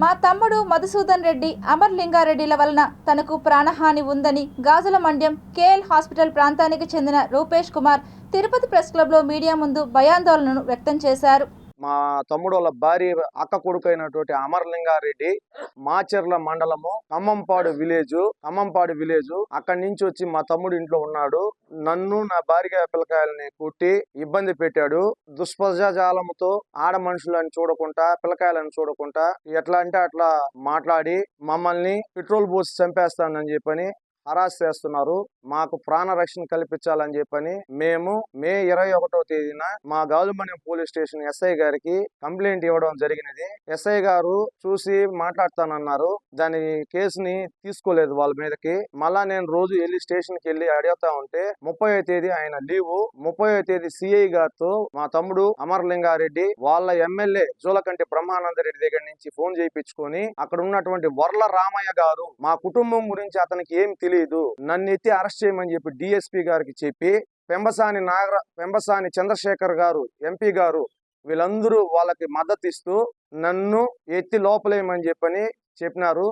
మా తమ్ముడు మధుసూదన్ రెడ్డి అమర్లింగారెడ్డిల వలన తనకు ప్రాణహాని ఉందని గాజుల మండ్యం కేఎల్ హాస్పిటల్ ప్రాంతానికి చెందిన రూపేష్ కుమార్ తిరుపతి ప్రెస్ క్లబ్లో మీడియా ముందు భయాందోళనను వ్యక్తం చేశారు. మా తమ్ముడు వాళ్ళ భార్య అక్క కొడుకు అయినటువంటి అమర్లింగారెడ్డి మాచర్ల మండలము ఖమ్మంపాడు విలేజ్ అక్కడి నుంచి వచ్చి మా తమ్ముడు ఇంట్లో ఉన్నాడు. నన్ను నా భార్య పిల్లకాయలని కుట్టి ఇబ్బంది పెట్టాడు. దుష్ప్రజాలముతో ఆడ మనుషులని చూడకుండా పిల్లకాయలను చూడకుండా ఎట్లా అంటే అట్లా మాట్లాడి మమ్మల్ని పెట్రోల్ పోసి చంపేస్తానని చెప్పని హరాస్ చేస్తున్నారు. మాకు ప్రాణ రక్షణ కల్పించాలని చెప్పని మేము మే 21వ తేదీన మా గాజుమణ్యం పోలీస్ స్టేషన్ ఎస్ఐ గారికి కంప్లైంట్ ఇవ్వడం జరిగినది. ఎస్ఐ గారు చూసి మాట్లాడతానన్నారు. దాని కేసుని తీసుకోలేదు వాళ్ళ మీదకి. మళ్ళా నేను రోజు వెళ్ళి స్టేషన్ కి వెళ్ళి అడుగుతా ఉంటే 30వ తేదీ ఆయన లీవ్. 30వ తేదీ సిఐ గారితో మా తమ్ముడు అమర్లింగారెడ్డి వాళ్ళ ఎమ్మెల్యే జూలకంటి బ్రహ్మానందరెడ్డి దగ్గర నుంచి ఫోన్ చేయించుకొని అక్కడ ఉన్నటువంటి వర్ల రామయ్య గారు మా కుటుంబం గురించి అతనికి ఏం తెలియదు, నన్ను ఎత్తి అరెస్ట్ చేయమని చెప్పి డిఎస్పీ గారికి చెప్పి పెంబసాని చంద్రశేఖర్ గారు ఎంపీ గారు వీళ్ళందరూ వాళ్ళకి మద్దతు ఇస్తూ నన్ను ఎత్తి లోపలేయమని చెప్పని చెప్పినారు.